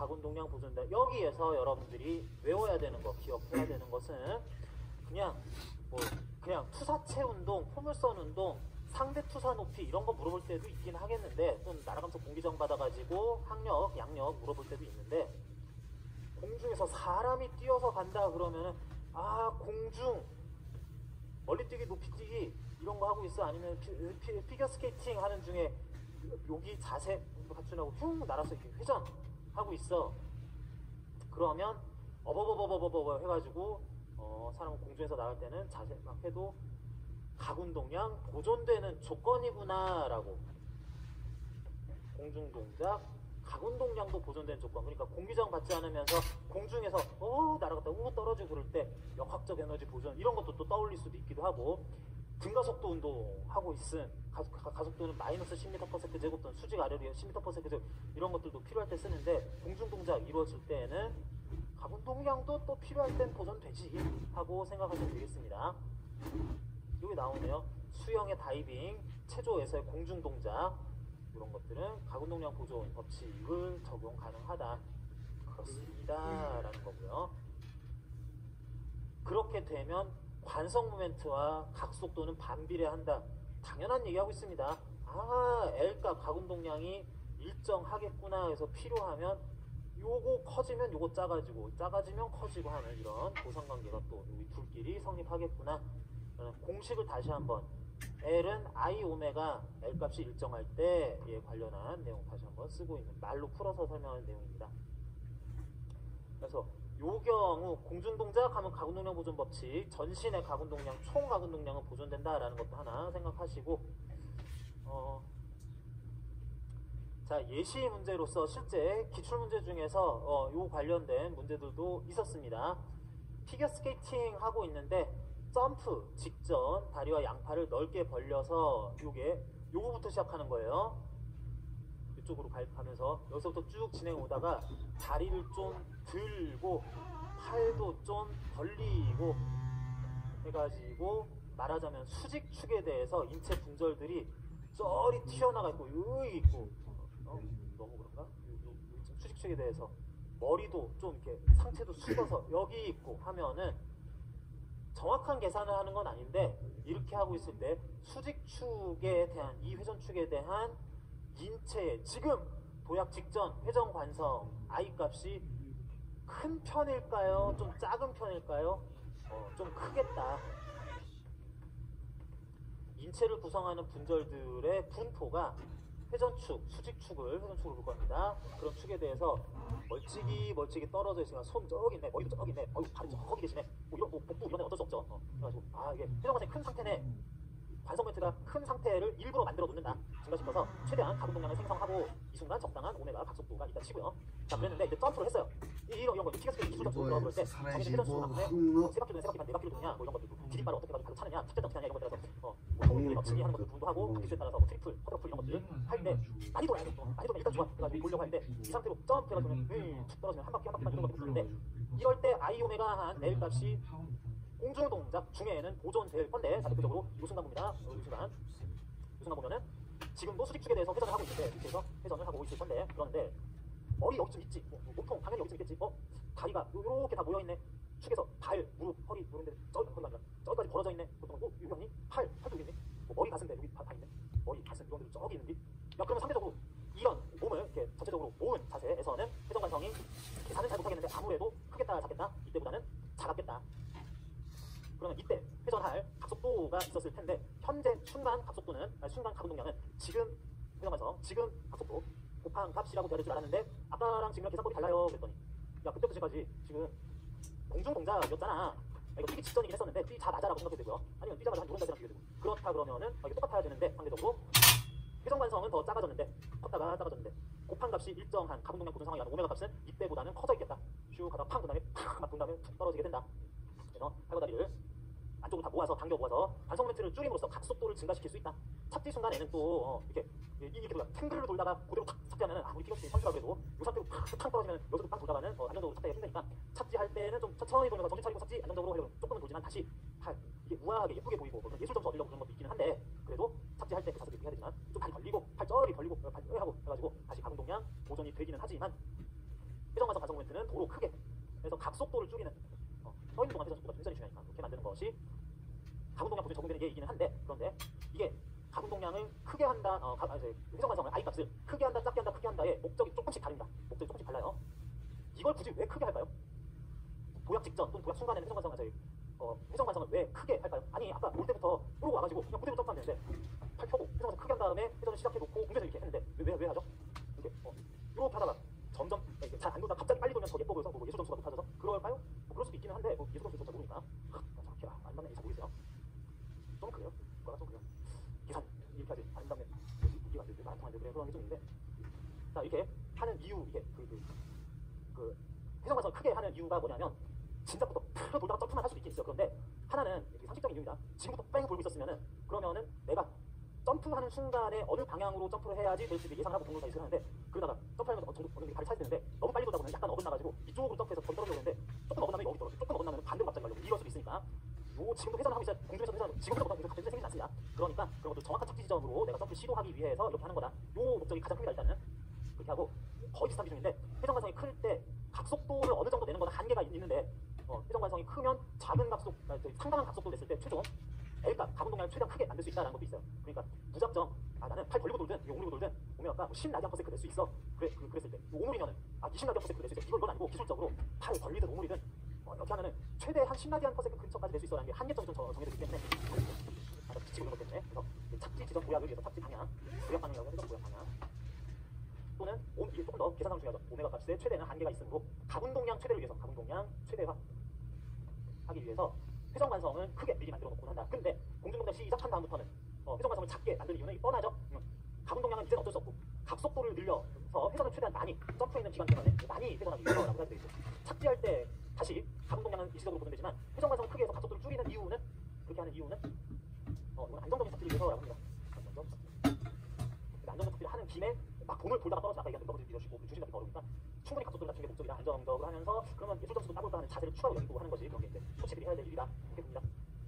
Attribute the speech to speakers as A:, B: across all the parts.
A: 가군동량 보존된다. 여기에서 여러분들이 외워야 되는 거, 기억해야 되는 것은 그냥 그냥 투사체 운동, 포물선 운동, 상대 투사 높이 이런 거 물어볼 때도 있긴 하겠는데, 좀 날아가면서 공기정 받아가지고 학력, 양력 물어볼 때도 있는데, 공중에서 사람이 뛰어서 간다 그러면은 공중 멀리뛰기, 높이뛰기 이런 거 하고 있어. 아니면 피겨 스케이팅 하는 중에 여기 자세 갖추라고 흉 날아서 이렇게 회전하고 있어. 그러면 어버버버버버버 해가지고 사람은 공중에서 나갈 때는 자세 막 해도 가군동량 보존되는 조건이구나 라고. 공중동작 가군동량도 보존된 조건. 그러니까 공기저항 받지 않으면서 공중에서 날아갔다 떨어지고 그럴 때 역학적 에너지 보존 이런 것도 또 떠올릴 수도 있기도 하고, 등가속도 운동하고 있음 가속도는 마이너스 10m/s 제곱 또는 수직 아래로 10m/s 제곱 이런 것들도 필요할 때 쓰는데, 공중동작 이루어질 때에는 가군동량도 또 필요할 땐 보존되지 하고 생각하시면 되겠습니다. 여기 나오네요. 수영의 다이빙, 체조에서의 공중동작 이런 것들은 가군동량 보존 법칙을 적용 가능하다. 그렇습니다. 라는 거고요. 그렇게 되면 관성 모멘트와 각속도는 반비례한다. 당연한 얘기하고 있습니다. L값 가군동량이 일정하겠구나 해서 필요하면 요거 커지면 요거 작아지면 커지고 하는 이런 보상관계가 또 우리 둘끼리 성립하겠구나. 공식을 다시 한번, L은 I 오메가 L값이 일정할 때에 관련한 내용 다시 한번 쓰고 있는, 말로 풀어서 설명하는 내용입니다. 그래서 요 경우 공중동작 하면 가군동량 보존 법칙, 전신의 가군동량, 총 가군동량은 보존된다라는 것도 하나 생각하시고, 자, 예시 문제로서 실제 기출문제 중에서 요 관련된 문제들도 있었습니다. 피겨 스케이팅 하고 있는데 점프 직전 다리와 양팔을 넓게 벌려서 요거부터 시작하는 거예요. 이쪽으로 가면서 여기서부터 쭉 진행 오다가 다리를 좀 들고 팔도 좀 벌리고 해가지고, 말하자면 수직축에 대해서 인체 분절들이 쩌리 튀어나가 있고 여기 있고, 너무 그런가? 수직축에 대해서 머리도 좀 이렇게 상체도 숙여서 여기 있고 하면은 정확한 계산을 하는 건 아닌데, 이렇게 하고 있을 때 수직축에 대한, 이 회전축에 대한 인체의 지금 도약 직전 회전 관성 I 값이 큰 편일까요? 좀 작은 편일까요? 좀 크겠다. 인체를 구성하는 분절들의 분포가 회전축, 회전축을 볼 겁니다. 그런 축에 대해서 멀찍이 떨어져 있으면 손 저기 있네, 머리도 저기 있네, 발이 저기 계시네, 이런 복부 이런 애 어쩔 수 없죠. 그래가지고 이게 회전관성이 큰 상태네, 관성 모멘트가 큰 상태를 일부러 만들어 놓는다. 증가시켜서 최대한 가군동량을 생성하고 이 순간 적당한 오메가 각속도가 있다 치고요. 자, 그랬는데 이제 점프를 했어요. 이런 거 피겨 스케이팅 기술적 적으로 그럴 때 정해진 회전 수만 분에 세 바퀴 도냐, 네 바퀴를 도냐, 이런 것들도 디딤발을 어떻게 가지고 차느냐, 탑재를 어떻게 하냐, 이런 것들에 따라서 소음이 맞추기 하는 것들 분도 하고, 기술에 따라서 트리플, 쿼드러플 이런 것들 하는데, 많이 돌아야 돼. 많이 돌면 일단 좋아. 그래가지고 보려고 하는데 이 상태로 점프 해가지고 툭 떨어지면 한 바퀴만 이런 것도 부르는데, 이럴 때 I 오메가 한 L 값이 공중 동작 중에는 보존될 건데, 자, 대표적으로 이 순간 봅니다. 이 순간 보면은 지금도 수직축에 대해서 회전을 하고 있는데, 밑에서 회전을 하고 있을 건데, 그런데 머리 여기쯤 있지, 몸통 당연히 여기쯤 있겠지. 다리가 요렇게 다 모여있네. 축에서 발, 무릎, 허리 모르는데 저기까지 벌어져 있네. 보통 여기 없니? 팔도 여기 있네. 머리, 가슴인데 여기 다 있네. 머리, 가슴 이런 데도 저기 있는데, 야, 그러면 상대적으로 이런 몸을 이렇게 전체적으로 모은 자세에서는 회전관성이 계산은 잘 못하겠는데 아무래도 크겠다 작겠다, 이때보다는 작았겠다. 그러면 이때 회전할 각속도가 있었을 텐데, 현재 순간 가군동량은 지금 회전관성, 지금 각속도 곱한 값이라고 돼야 될 줄 알았는데, 아까랑 지금이랑 계산법이 달라요 그랬더니, 야, 그때부터 지금까지 지금 공중동작이었잖아. 이거 뛰기 직전이긴 했었는데 뛰자마자라고 생각해도 되고요. 아니면 뛰자마자 한 요런 자세랑 비교되고. 그렇다 그러면은 이게 똑같아야 되는데, 상대적으로 회전관성은 더 작아졌는데, 컸다가 작아졌는데, 곱한 값이 일정한 가군동량 보존 상황이라는 오메가 값은 이때보다는 커져 있겠다. 쭉 가다가 팡 돈 다음에 팍 돈 다음에 툭 떨어지게 된다. 그래서 팔다리를 안쪽으로 다 모아서 당겨 모아서 관성 모멘트를 줄임으로써 각속도를 증가시킬 수 있다. 착지 순간에는 또 이렇게 돌아 탱글로 돌다가 그대로 탁 착지하면은 아무리 피겨스케이팅 선수라고 해도 이 상태로 팍 떨어지면 여기서 팍 돌다가는 안정적으로 착지하기가 힘드니까, 착지할 때는 좀 천천히 돌면서 정신 차리고 착지, 안정적으로 하려고 조금은 돌지만 다시 이게 우아하게 예쁘게 보이고 그런 예술 점수 얻으려고 그런 것도 있기는 한데, 그래도 착지할 때 그 자세도 해야 되지만 좀 다리 벌리고 팔 쩌리 벌리고 하고 해가지고 다시 가군동량 보존이 되기는 하지만, 회전관성이 볼트는 도로 크게. 그래서 각속도를 줄이는 서 있는 동안 회전 속도가 굉장히 중요하니까 그렇게 만드는 것이 가분 동량 보조에 적용되는 예이기는 한데 그런데 이게 가분 동량을 크게 한다, 회전 관성을 I 값을 크게 한다, 작게 한다, 크게 한다의 목적이 조금씩 다릅니다. 목적이 조금씩 달라요. 이걸 굳이 왜 크게 할까요? 도약 직전 또는 도약 순간에는 회전 관성을 왜 크게 할까요? 아니 아까 올 때부터 모르고 와가지고 그냥 그대로 점프하면 되는데 팔 펴고 회전 관성 크게 한 다음에 회전을 시작해놓고 공중에서 이렇게 했는데 왜 하죠? 이렇게 하다가 점점 잘 안 돌다 갑자기 빨리 돌면 더 예뻐 보여서 뭐 예술 점수가 높아져서 그럴까요? 뭐 그럴 수도 있기는 한데 뭐 예술 점수 잘 모르니까 정확히 안 맞는 잘 모르겠어요. 좀 그래요. 그거가 좀 그래요. 계산 이렇게 하지 아름답네. 무기가 안 되고 말안 통하는데 그래 그런 게 좀 있는데 자 이렇게 하는 이유 이게 그 회전 관성을 크게 하는 이유가 뭐냐면 진짜부터 팍 돌다가 점프만 할 수도 있긴 있어요. 그런데 하나는 상식적인 이유입니다. 지금부터 뺑 돌고 있었으면은 그러면은 내가 점프하는 순간에 어느 방향으로 점프를 해야지 될 수 있게 예상을 하고 공을 다 예측을 하는데 그러다가 점프하면서 어느 정도 발이 차야 되는데 너무 빨리 돌다 보면 약간 어긋나가지고 이쪽으로 점프해서 더 떨어지려고 했는데 조금 어긋나면 여기 떨어지고 조금 어긋나면 반대로 갑자기 가려고 이럴 수도 있으니까 지금도 회전을 하고 있어야 공중에서 회전 지금부터 갑자기 생기지 않습니다. 그러니까 그런 것도 정확한 착지 지점으로 내가 점프를 시도하기 위해서 이렇게 하는 거다. 요 목적이 가장 큽니다. 일단은 그렇게 하고 거의 비슷한 기준인데 회전 관성이 클 때 각속도를 어느 정도 내는 건 한계가 있는데 회전 관성이 크면 작은 각속, 상당한 각속도를 냈을 때 최종 L값, 가분 동량을 최대한 크게 만들 수 있다는 것도 있어요. 그러니까 무작정 나는 팔 벌리고 돌든 오므리고 돌든 오메가가 10라디안/퍼세컨드 낼 수 있어. 그랬을 때 오므리면은 20라디안/퍼세컨드 낼 수 있어. 이건 아니고 기술적으로 팔을 벌리든 오므리든 이렇게 하면은 최대 한 10라디안/퍼세컨드 근처까지 낼 수 있어라는 게 한계점이 좀 정해져 있기 때문에 비치고 있는 것 때문에 그래서 착지 지점 도약을 위해서 착지 방향, 도약 방향이라고 해서 도약 방향 또는 이게 조금 더 계산하면 중요하죠. 오메가 값의 최대는 한계가 있으므로 가분 동량 최대를 위해서 가분 동량 최대화 하기 위해서 회전 관성은 크게 미리 만들어 놓곤 한다. 근데 공중동작 시작한 다음부터는 회전 관성을 작게 만드는 이유는 뻔하죠. 가분 동량은 이제는 어쩔 수 없고 각속도를 늘려서 회전을 최대한 많이 점프해 있는 기간 동안에 많이 회전하기 위해서라고 해야 되겠죠. 착지할 때 다시 가분 동량은 일시적으로 보면 되지만 회전 관성을 크게 해서 각속도를 줄이는 이유는 그렇게 하는 이유는 이건 안정적인 착지를 위해서라고 합니다. 안정적 착지를 하는 김에 막 공을 돌다가 떨어져 아까 얘기한 더블 리더십 주심 잡기가 어려우니까 충분히 각속도를 낮추는 게 목적이라 안정적으로 하면서 그러면 예술 점수도 따볼까 하는 자세를 추가로 여기고 하는 것이 그런 게 이제 코치들이 해야 될 일이다. 이렇게 봅니다.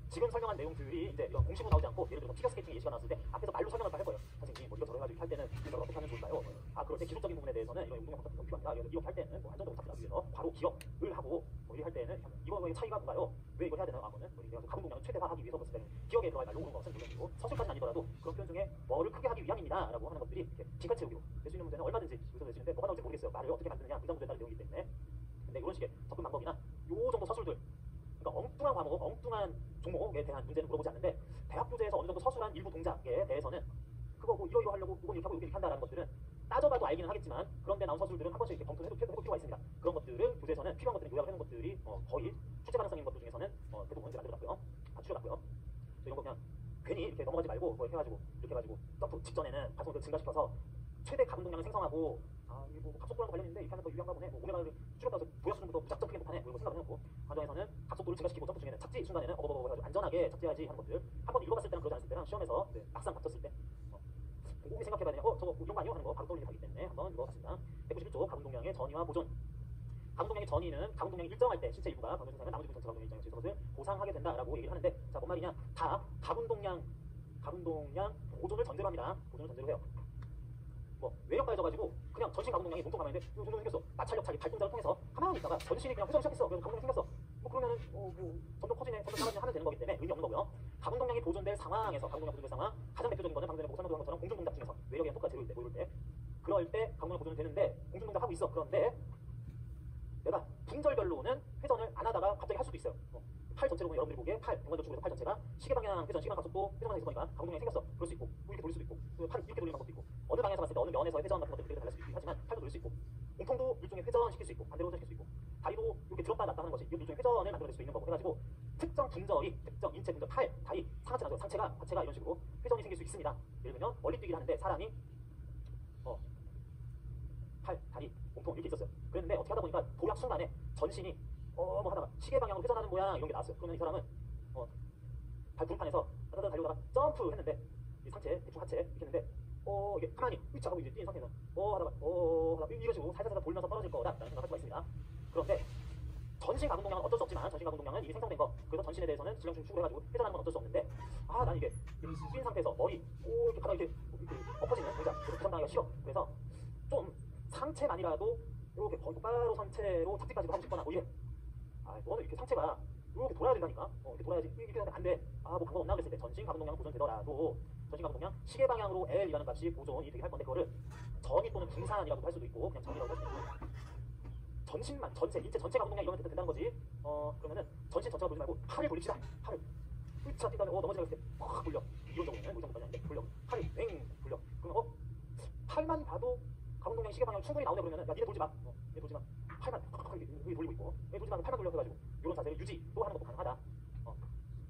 A: 지금 설명한 내용들이 이제 이런 공식으로 나오지 않고 예를 들어 피겨 스케이팅 예시가 나왔을 때 앞에서 말로 설명을 할 거예요. 선생님 뭐 이것저것 해가지고 할 때는 이걸 어떻게 하면 좋을까요? 그럴 때 기술적인 부분에 대해서는 이런 운동량 확답이 필요합니다. 이렇게 할 때는 뭐 안정적으로 잡기 위해서 바로 기억을 하고 뭐 이렇게 할 때는 이거의 차이가 뭔가요? 왜 이걸 해야 되나? 그거는 가분 동량을 최대화하기 위해서 봤을 때는 기억에 들어갈 말로 오는 것은 물론이고 서술까지는 아니더라도 그런 표현 중에 뭐를 크게 하기 위함입니다라고 하는 것들이 이렇게 빈칸 채우기로 될 수 있는 문제는 얼마든지 여기서 낼 수 있는데 뭐가 나올지 모르겠어요. 말을 어떻게 만드느냐 그 문제에 따른 내용이기 때문에 근데 이런 식의 접근 방법이나 요 정도 서술들 그러니까 엉뚱한 과목, 엉뚱한 종목에 대한 문제는 물어보지 않는데 대학 교재에서 어느 정도 서술한 일부 동작에 대해서는 그거 뭐 이러이러 하려고 이건 이렇게 하고 이렇게 한다라는 것들은 따져봐도 알기는 하겠지만 그런데 나온 서술들은 한 번씩 이렇게 검토를 해볼 필요가 있습니다. 그런 것들을 교재에서는 필요한 것들을 요약을 해놓은 것들이 거의 출제 가능성 있는 것들 중에서는 대부분 이제 만들어놨고요. 다 추려놨고요. 이런 거 그냥 괜히 이렇게 넘어가지 말고 뭐 해가지고 이렇게 해가지고 점프 직전에는 가속도를 증가시켜서 최대 가분 동량을 생성하고 이거 뭐 각속도랑 관련 있는데 이렇게 하는 거 유리한가 보네. 뭐 오메가를 줄였다고 도약 수준부터 무작정 크게 못하네. 뭐 이거 생각을 해놓고 과정에서는 각속도를 증가시키고 점프 중에는 착지 순간에는 해가지고 안전하게 착지해야지 하는 것들 한 번 읽어봤을 때랑 그러지 않았을 때랑 시험에서 막상 닥쳤을 때 곰곰이 생각해봐야 되냐 저거 이런 거 아니요? 하는 거 바로 떠올리게 하기 때문에 한번 읽어봤습니다. 191조 가분 동량의 전이와 보존. 가분 동량의 전이는 가분 동량이 일정할 때 신체 일부가 방전 증상은 나머지 부분 전체 가분 동량 일정에서 그것을 보상하게 된다라고 얘기를 하는데 자 뭔 말이냐 다 가분 동량 보존을 전제로 합니다. 보존을 전제로 해요. 뭐 외력 가해져가지고 그냥 전신 가분 동량이 몸통 가만인데 정도 생겼어. 마찰력 차기 발동작을 통해서 가만히 있다가 전신이 그냥 회전 시작했어. 그래서 가분 동량이 생겼어. 뭐 그러면은 뭐 점점 커지네, 점점 작아지네 하면 되는 거기 때문에 의미 없는 거고요. 가분 동량이 보존될 상황에서 가분 동량 보존될 상황 가장 대표적인 거는 방금 전에 설명드린 것처럼 공중 동작 중에서 외력이 똑같이 제로일 때, 뭐 이럴 때 그럴 때 가분 동량 보존이 되는데 공중 동작 하고 있어. 그런데 내가 분절별로는 회전을 안 하다가 갑자기 할 수도 있어요. 팔 전체로 보면 여러분들이 보기에 팔 공간적으로 팔 전체가 시계 방향 회전, 시계 방향 각속도 회전 방향에서 보니까 가분 동량이 생겼어. 그럴 수 있고 뭐 이렇게 돌릴 수도 있고 팔을 이렇게 돌리는 방법도 있고 어느 방향에서 봤을 때 어느 면에서의 회전 같은 것들이 달릴 수 있긴 하지만 팔도 돌릴 수 있고 몸통도 일종의 회전시킬 수 있고 반대로 회전시킬 수 있고 다리도 이렇게 들었다 놨다 하는 것이 일종의 회전을 만들어낼 수도 있는 거고 해가지고 특정 분절이 특정 인체 분절 팔, 다리, 상체가 하체가 이런 식으로 회전이 생길 수 있습니다. 예를 들면 멀리 뛰기를 하는데 사람이 팔, 다리, 몸통 이렇게 있었어요. 그랬는데 어떻게 하다 보니까 도약 순간에 전신이 뭐 하다가 시계 방향으로 회전하는 모양 이런 게 나왔어요. 그러면 이 사람은 발부르판에서 따다다 달려다가 점프 했는데 이 상체 대충 하체 이렇게 했는데 이게 가만히 위치하고 이제 뛰는 상태에서 하다가 이런 식으로 살살살살 돌면서 떨어질 거다라는 생각을 할 수가 있습니다. 그런데 전신 가분 동량은 어쩔 수 없지만 전신 가분 동량은 이미 생성된 거 그래서 전신에 대해서는 질량중 추구를 해가지고 회전하는 건 어쩔 수 없는데 난 이게 뛴 상태에서 머리 이렇게 가다가 이렇게 엎어지는 동작 그래서 부상당하기가 싫어. 그래서 좀 상체만이라도 이렇게 똑바로 선체로 착지까지도 하고 싶거나 뭐 이래. 너는 이렇게 상체가 이렇게 돌아야 된다니까. 이렇게 돌아야지. 이렇게 하면 안 돼. 뭐 방법 없나 그랬을 때 전신 가동 동량은 보존되더라도 전신 가동 동량 시계 방향으로 L이라는 값이 보존이 되게 할 건데 그거를 전위 또는 분산이라고 할 수도 있고 그냥 전이라고 할 수도 있고 전신만 전체 인체 전체 가동 동량 이러면 된다는 거지. 그러면은 전신 전체가 돌지 말고 팔을 돌립시다. 팔을 으차 뛴 다음에 넘어지라 그랬을 때확 돌려. 이론적으로는 이론적까지 아닌데 돌려. 팔을 맹 돌려. 그러면 팔만 봐도 가동 동량 시계 방향 충분히 나오네 그러면은 야 니네 돌지 마. 니네 돌지 마. 팔만 여기 돌리고 있고 얘 돌지 말고 팔만 돌려 해가지고 이런 자세를 유지도 하는 것도 가능하다.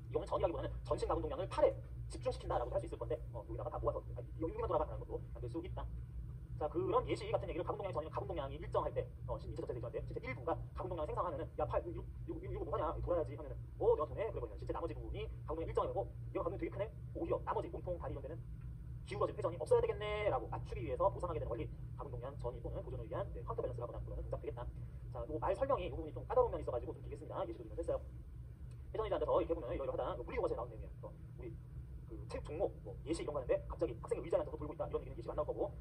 A: 이거는 전이라기보다는 전신 가동 동량을 팔에 집중시킨다라고 할 수 있을 건데 여기다가 다 모아서 여기만 돌아가는 것도 만들 수 있다. 자 그런 예시 같은 얘기를 가동 동량이 전이면 가동 동량이 일정할 때 인체 전체 일정할 때 실제 일부가 가동 동량을 생성하면은 야팔 이거 뭐하냐 돌아야지 하면은 내가 도네 그래버리면 실제 나머지 부분이 가동 동량 일정하고 얘가 가동 동량 되게 크네 오히려 나머지 몸통 다리 이런 데는 기울어진 회전이 없어야 되겠네 라고 맞추기 위해서 보상하게 되는 원리 가동 동량 전이 또는 보존을 위한 카운터 밸런스를 하거나 그러는 동작 되겠다. 자 이거 말 설명이 이 부분이 좀 까다로운 면이 있어가지고 좀 길겠습니다. 예시도 좀 했어요. 회전이 앉아서 이렇게 보면 이러이러 하다 물리교과서에 나온 내용이에요. 우리 그 체육 종목 예시 이런 거 하는데 갑자기 학생이 의자에 앉아서 돌고 있다 이런 얘기는 예시가 안 나올 거고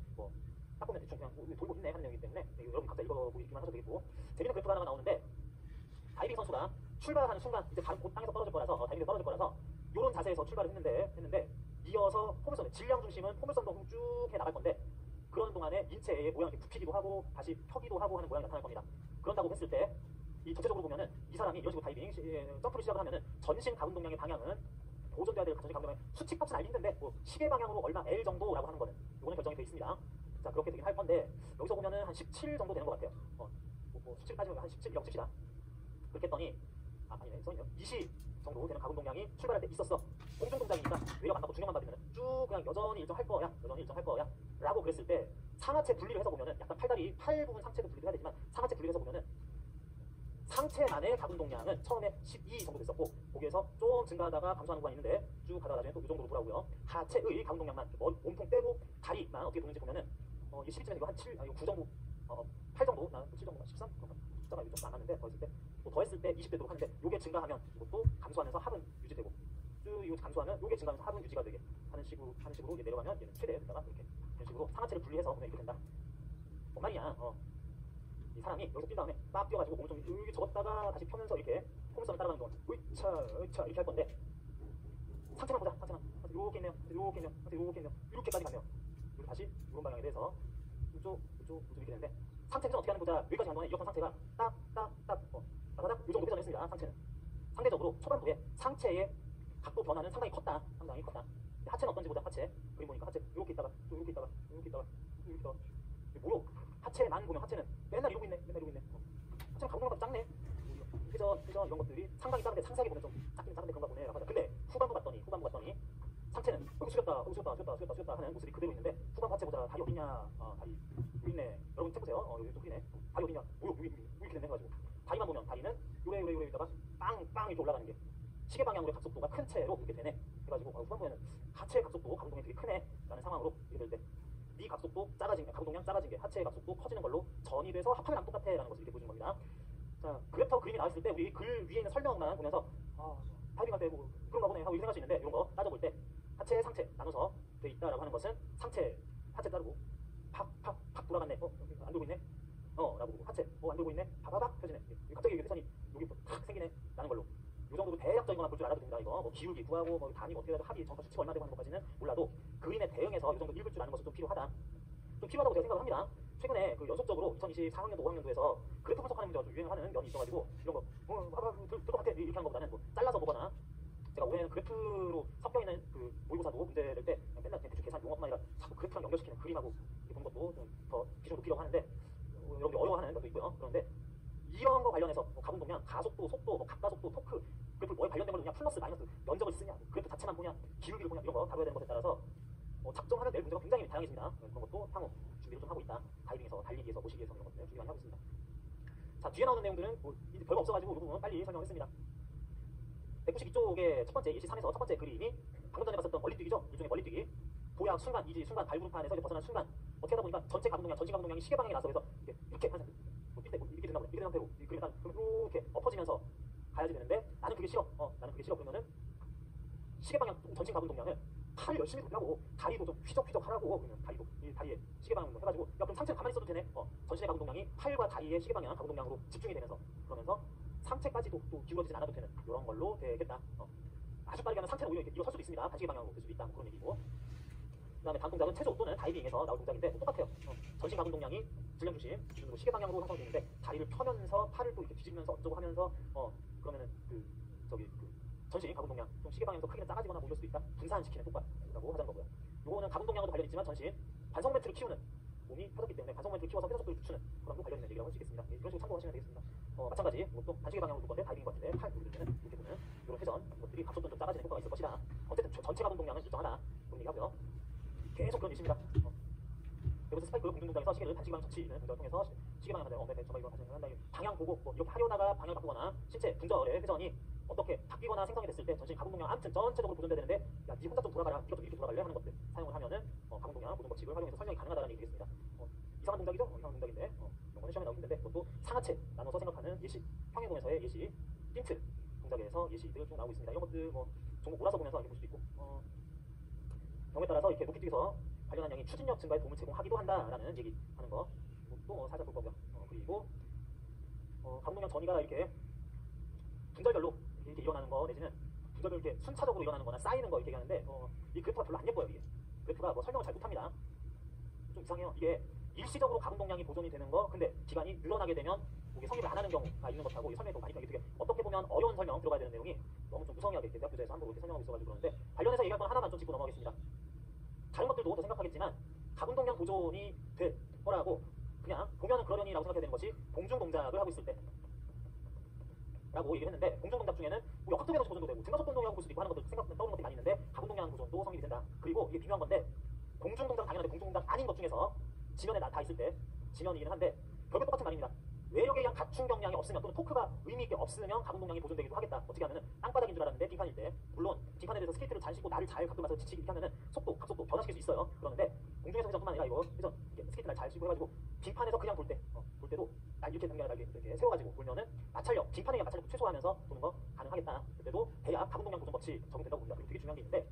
A: 딱 보면 대충 그냥 돌고 있네 하는 내용이기 때문에 여러분 각자 읽어보기만 하셔도 되겠고 재밌는 그래프가 하나가 나오는데 다이빙 선수가 출발하는 순간 이제 곧 땅에서 떨어질 거라서 다이빙에서 떨어질 거라서 이런 자세에서 출발을 했는데 이어서 포물선 질량 중심은 포물선도 쭉 해 나갈 건데 그런 동안에 인체의 모양이 굽히기도 하고 다시 펴기도 하고 하는 모양이 나타날 겁니다. 그런다고 했을 때 이 전체적으로 보면은 이 사람이 이런 식으로 다이빙 점프를 시작을 하면은 전신 가동 동량의 방향은 보존돼야 될 전신 가동 동량 수칙값은 알겠는데 시계 방향으로 얼마 L 정도라고 하는 거는 이거는 결정이 되어 있습니다. 자 그렇게 되긴 할 건데 여기서 보면은 한 17 정도 되는 것 같아요. 수칙 따지면 한 17이라고 칩시다. 그렇게 했더니 아니네 써있네요. 20 정도 되는 가동 동량이 출발할 때 있었어. 공중 동작이니까 외력 안 받고 중력만 받으면 쭉 그냥 여전히 일정할 거야 라고 그랬을 때 상하체 분리를 해서 보면은 약간 팔 부분 상체도 분리를 해야 되지만 상하체 분리를 해서 보면은 상체만의 가동 동량은 처음에 12 정도 됐었고 거기에서 좀 증가하다가 감소하는 구간이 있는데 쭉 가다가 나중에 또 이 정도로 돌아오고요. 하체의 가동 동량만 몸통 빼고 다리만 어떻게 도는지 보면은 이게 12쯤에 이거 한 7, 이거 9 정도 8 정도, 나는 7 정도, 13? 숫자가 좀 안 맞는데 더했을 때 20대도록 하는데 요게 증가하면 이것도 감소하면서 합은 유지되고 쭉 이거 감소하면 요게 증가하면서 합은 유지가 되게 하는 식으로 이제 내려가면 얘는 최대 됐다가 이렇게 이런 식으로 상하체를 분리해서 보면 이렇게 된다. 뭔 말이야? 이 사람이 여기서 뛴 다음에 막 뛰어가지고 몸을 좀 이렇게 접었다가 다시 펴면서 이렇게 포물선을 따라가는 동안 으차 이렇게 할 건데 상체만 보자. 상체만 이렇게 있네요. 이렇게까지 가네요. 그리고 다시 이런 방향에 대해서 이쪽 이렇게 되는데 상체는 어떻게 하는 거자 여기까지 간 동안에 이렇게 상체가 딱딱딱 이 정도 회전했습니다. 상체는 상대적으로 초반부에 상체의 각도 변화는 상당히 컸다. 하체는 어떤지 보자. 하체 그림 보니까 하체 이렇게 있다가 또 이렇게 있다가 무릎 하체만 보면 하체는 맨날 이러고 있네. 하체는 가동 동량보다 작네. 회전 이런 것들이 상당히 작은데 상세하게 보면 좀 작긴 작은데 그런가 보네 라고 하자. 근데 후반부 갔더니 상체는 여기 숙였다 하는 모습이 그대로 있는데 후반부 하체 보자. 다리 어디냐? 다리 여기 있네. 여러분 책 보세요. 여기 또 그리네. 다리 어디냐? 여기 이렇게 됐네 해가지고 다리만 보면 다리는 요래 있다가 빵 이렇게 올라가는 게 시계 방향으로의 각속도가 큰 채로 이렇게 되네 해가지고 후반부에는 하체의 각속도 가동 동량이 되게 크네 라는 상황으로 이렇게 될 때 네 각속도 작아진 게 가동 동량 작아진 게 하체의 각속도 커지는 걸로 전이 돼서 합하면 안 똑같아 라는 것을 이렇게 보여주는 겁니다. 자 그래프 위에 나왔을 때 우리 글 위에 있는 설명만 보면서 다이빙 할 때 뭐 그런가 보네 하고 이렇게 생각할 수 있는데 이런 거 따져볼 때 하체 상체 나눠서 돼 있다라고 하는 것은 하체 따르고 팍 돌아갔네. 안 돌고 있네. 라고 보고 하체 안 돌고 있네. 바바박 펴지네. 갑자기 회전이 여기 탁 생기네 라는 걸로 이 정도로 대략적인 것만 볼 줄 알아도 됩니다. 이거 뭐 기울기 구하고 뭐 단위 어떻게 해도 합이 정확한 수치가 얼마 되고 하는 것까지는 몰라도 그림에 대응해서 이 정도 읽을 줄 아는 것은 좀 필요하다고 제가 생각을 합니다. 최근에 그 연속적으로 2024학년도 5학년도에서 그래프 분석하는 문제가 좀 유행하는 면이 있어가지고 이런 거 들 것 같아 이렇게 하는 것보다는 뭐 잘라서 보거나 제가 올해는 그래프로 섞여 있는 그 모의고사도 문제 낼 때 맨날 대충 계산 용어뿐만 아니라 자꾸 그래프랑 연결시키는 그림하고 보는 것도 좀 더 비중을 높이려고 하는데 여러분들 어려워하는 것도 있고요. 그런데 이런 거 관련해서 가동 동량, 가속도, 속도, 각가속도, 토크 그래프 뭐에 관련된 걸로 그냥 플러스 마이너스 면적을 쓰냐 그래프 자체만 보냐 기울기를 보냐 이런 거 다뤄야 되는 것에 따라서 작정하는 낼 문제가 굉장히 다양해집니다. 그런 것도 향후 준비를 좀 하고 있다. 다이빙에서 달리기에서 모시기에서 이런 것들 준비 많이 하고 있습니다. 자 뒤에 나오는 내용들은 뭐 별거 없어가지고 이 부분 빨리 설명했습니다. 192쪽의 첫 번째 예시 3에서 첫 번째 그림이 방금 전에 봤었던 멀리뛰기죠. 일종의 멀리뛰기 도약 순간 발구르파 안에서 벗어난 순간 어떻게 하다 보니까 전체 가동 동량, 전신 가동 동량이 시계 방향에 나서 그래서 이렇게 하는 이렇게 된다 보네. 이렇게 된 상태로 그러면 이렇게 엎어지면서 가야지 되는데 나는 그게 싫어. 그러면은 시계 방향 전신 가동 동량을 팔을 열심히 돌라고 다리도 좀 휘적휘적하라고. 그러면 다리도 이 다리에 시계 방향 해가지고 야 그럼 상체는 가만히 있어도 되네. 전신의 가동 동량이 팔과 다리의 시계 방향 가동 동량으로 집중이 되면서 그러면서 상체까지도 또 기울어지진 않아도 되는 이런 걸로 되겠다. 아주 빠르게 하면 상체는 오히려 이렇게 일어설 수도 있습니다. 반시계 방향으로 될 수도 있다. 뭐 그런 얘기고. 그다음에 다음 동작은 체조 또는 다이빙에서 나올 동작인데 똑같아요. 전신 가동 동량이 질량 중심 기준으로 시계 방향으로 형성이 되는데 다리를 펴면서 팔을 또 이렇게 뒤집으면서 어쩌고 하면서 그러면은 전신 가동 동량 좀 시계 방향에서 크기는 작아지거나 뭐 이럴 수도 있다. 분산시키는 효과라고 하자는 거고요. 요거는 가동 동량과도 관련 있지만 전신 반성 멘트를 키우는 몸이 펴졌기 때문에 반성 멘트를 키워서 회전 속도를 늦추는 그런 관련 있는 얘기라고 할 수 있겠습니다. 이런 식으로 참고하시면 되겠습니다. 마찬가지 이것도 반시계 방향으로 둘 건데 다이빙인 것 같은데 팔 돌릴 때는 이렇게 보는 이런 회전 것들이 각속도는 좀 작아지는 효과가 있을 것이다. 어쨌든 전체 가동 동량은 일정하다. 그런 얘기하고요. 계속 그런 예시입니다. 여기서 스파이크 공중 동작에서 시계를 반시계 방향 젖히는 동작을 통해서 시계 방향 하는데 정말 이거 가장 한다. 방향 보고 뭐 이렇게 하려다가 방향을 바꾸거나 신체 분절의 회전이 어떻게 바뀌거나 생성이 됐을 때 전신 가동 동량 아무튼 전체적으로 보존돼야 되는데 야 니 혼자 좀 돌아가라 네가 좀 이렇게 돌아갈래 하는 것들 사용을 하면은 가동 동량 보존 법칙을 활용해서 설명이 가능하다는 얘기 되겠습니다. 이상한 동작이죠? 이상한 동작인데 이런 거는 시험에 나오기 힘든데 그것도 상하체 나눠서 생각하는 예시 평행동에서의 예시 핀트 동작에서 예시들 쭉 나오고 있습니다. 이런 것들 뭐 종목 몰아서 보면서 이렇게 볼 수도 있고 경우에 따라서 이렇게 높이 뛰어서 관련한 양이 추진력 증가에 도움을 제공하기도 한다라는 얘기하는 거 또 살짝 볼 거고요. 그리고 가동 동량 전이가 이렇게 분절별로 이렇게 일어나는 거 내지는 분절별로 이렇게 순차적으로 일어나는 거나 쌓이는 거 이렇게 얘기하는데 이 그래프가 별로 안 예뻐요. 이게 그래프가 뭐 설명을 잘 못합니다. 좀 이상해요. 이게 일시적으로 가동 동량이 보존이 되는 거 근데 기간이 늘어나게 되면 이게 성립을 안 하는 경우가 있는 것하고 이 설명이 많이 되게 어떻게 보면 어려운 설명 들어가야 되는 내용이 너무 좀 무성의하게 대학 교재에서 함부로 이렇게 설명하고 있어가지고 그러는데 관련해서 얘기할 건 하나만 좀 짚고 넘어가겠습니다. 다른 것들도 더 생각하겠지만 가동 동량 보존이 될 거라고 그냥 보면은 그러려니라고 생각해야 되는 것이 공중 동작을 하고 있을 때 라고 얘기를 했는데 공중 동작 중에는 뭐 역학적 에너지 보존도 되고 증가속 운동이라고 볼 수도 있고 하는 것들 떠오르는 것들이 많이 있는데 가동 동량 보존도 성립이 된다. 그리고 이게 비교한 건데 공중 동작 당연한데 공중 동작 아닌 것 중에서 지면에 다 있을 때 지면이기는 한데 결국 똑같은 말입니다. 외력에 의한 가충 경량이 없으면 또는 토크가 의미 있게 없으면 가동 동량이 보존되기도 하겠다. 어떻게 하면은 땅바닥인 줄 알았는데 빙판일 때 물론 빙판에 대해서 스케이트를 잘 신고 나를 잘 가끔 가서 지치기 이렇게 하면은 속도 각속도 변화시킬 수 있어요. 그러는데 공중에서 회전뿐만 아니라 이거 회전 스케이트 날 잘 신고 해가지고 빙판에서 그냥 볼 때도 날 이렇게 당겨야 날 이렇게 세워가지고 보면은 마찰력 빙판에 의한 마찰력 최소화하면서 보는 거 가능하겠다. 그때도 돼야 가동 동량 보존 법칙 적용된다고 봅니다. 그리고 되게 중요한 게 있는데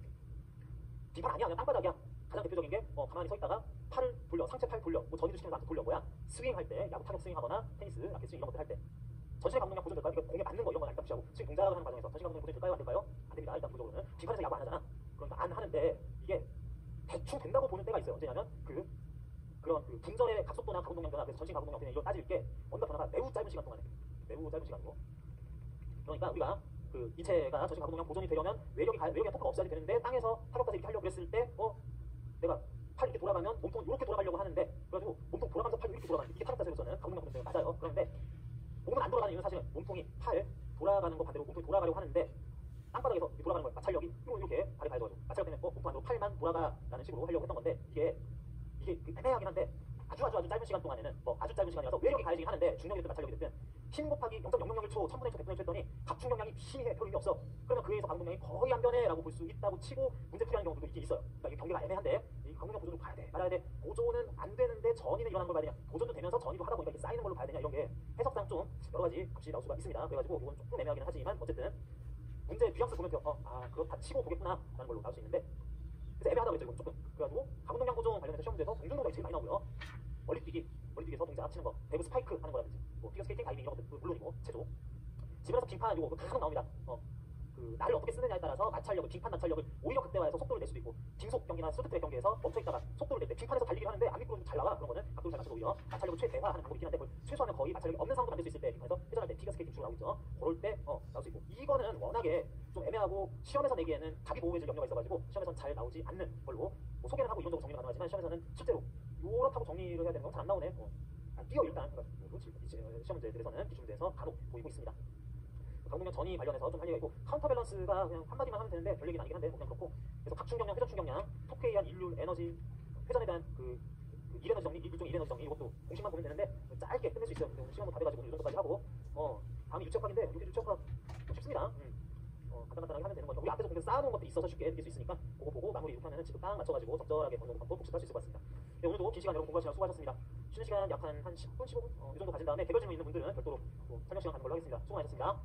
A: 빙판 아니야 그냥 땅바닥이야. 가장 대표적인 게 가만히 서 있다가 팔을 돌려 상체 팔 돌려 뭐 전이도 시키면서 돌려 뭐야 스윙 할 때 야구 타격 스윙 하거나 테니스 라켓 스윙 이런 것들 할 때 전신의 가동 동량 보존될까요? 이거 공에 맞는 거 이런 건 일단 무시하고 스윙 동작을 하는 과정에서 전신 가동 동량 보존될까요? 안 될까요? 안 됩니다. 일단 기본적으로는 빙판에서 야구 안 하잖아. 그러니까 안 하는데 이게 대충 된다고 보는 때가 있어요. 언제냐면 그런 분절의 각속도나 가동 동량 변화 그래서 전신 가동 동량 변화 이걸 따질 게 언더 변화가 매우 짧은 시간 동안에 매우 짧은 시간이고 그러니까 우리가 이체가 전신 가동 동량 보존이 되려면 외력의 토크가 없어야 되는데 땅에서 타격까지 이렇게 하려고 그랬을 때 내가 팔 이렇게 돌아가면 몸통은 이렇게 돌아가려고 하는데 그래가지고 몸통 돌아가면서 팔이 이렇게 돌아가는 이게 타격 자세로서는 가동 동량 보존 맞아요. 그런데 몸은 안 돌아가는 이유는 사실은 몸통이 팔 돌아가는 거 반대로 몸통이 돌아가려고 하는데 땅바닥에서 돌아가는 거예요. 마찰력이 이렇게 발이 밟아가지고 마찰력 때문에 몸통 안으로 팔만 돌아가라는 식으로 하려고 했던 건데 이게 애매하긴 한데 아주 짧은 시간 동안에는 아주 짧은 시간이라서 외력이 가해지긴 하는데 중력이 됐든 마찰력이 됐든 힘 곱하기 0.001초 1000분의 1초 100분의 1초 했더니 각충 경량이 희미해 별 의미 없어. 그러면 그에 의해서 가동 동량이 거의 안 변해 라고 볼 수 있다고 치고 문제 풀이하는 경우도 있긴 있어요. 그러니까 이게 경계가 애매한데 이 가동 동량 보존을 봐야 돼 말아야 돼. 보존은 안 되는데 전이는 일어나는 걸 봐야 되냐 보존도 되면서 전이도 하다 보니까 이렇게 쌓이는 걸로 봐야 되냐 이런 게 해석상 좀 여러 가지 값이 나올 수가 있습니다. 그래가지고 이건 조금 애매하기는 하지만 어쨌든 문제 뉘앙스 보면 그렇다 치고 보겠구나 라는 걸로 나올 수 있는데 그래서 애매하다고 했죠. 이건 조금 그래가지고 가동 동량 보존 관련해서 시험 문제에서 공중 동작이 제일 많이 나오고요. 멀리뛰기에서 동작 치는 거 배구 스파이크 하는 거라든지 피겨 스케이팅 다이빙 이런 것들 물론이고 체조 집에서 빙판 이거 간혹 나옵니다. 나를 어떻게 쓰느냐에 따라서 마찰력을 빙판 마찰력을 오히려 극대화해서 속도를 낼 수도 있고 빙속 경기나 쇼트트랙 경기에서 멈춰있다가 속도를 낼 때 빙판에서 달리기를 하는데 안 미끄러워도 잘 나와. 그런 거는 각도를 잘 맞춰서 오히려 마찰력을 최대화하는 방법이 있긴 한데 그걸 최소화하면 거의 마찰력이 없는 상황도 만들 수 있을 때 빙판에서 회전할 때 피겨 스케이팅 주로 나오고 있죠. 그럴 때 나올 수 있고 이거는 워낙에 좀 애매하고 시험에서 내기에는 자기 보호해줄 염려가 있어가지고 시험에서는 잘 나오지 않는 걸로 소개는 하고 이론적으로 정리가 가능하지만 시험에서는 실제로 요렇다고 정리를 해야 되는 건 잘 안 나오네. 뛰어 일단 시험 문제들에서는 기출 문제에서 간혹 보이고 있습니다. 가동 동량 전이 관련해서 좀 할 얘기가 있고 카운터 밸런스가 그냥 한마디만 하면 되는데 별 얘기는 아니긴 한데 그냥 그렇고 그래서 각충 경량, 회전 충 경량, 토크에 의한 인류 에너지 회전에 대한 일에너지 정리, 일종 일에너지 정리 이것도 공식만 보면 되는데 짧게 끝낼 수 있어요. 근데 오늘 시간도 다 돼가지고 오늘 이 정도까지 하고 다음이 유체학인데 이렇게 유체학 좀 쉽습니다. 간단하게 하면 되는 거죠. 우리 앞에서 공부 쌓아놓은 것도 있어서 쉽게 느낄 수 있으니까 그거 보고 마무리 이렇게 하면 지금 딱 맞춰가지고 적절하게 어느 정도 방법 복습할 수 있을 것 같습니다. 네, 오늘도 긴 시간 여러분 공부하시느라 수고하셨습니다. 쉬는 시간 약 한 10분, 15분 이 정도 가진 다음에 개별 질문 있는 분들은 별도로 설명 시간 갖는 걸로 하겠습니다. 수고 많으셨습니다.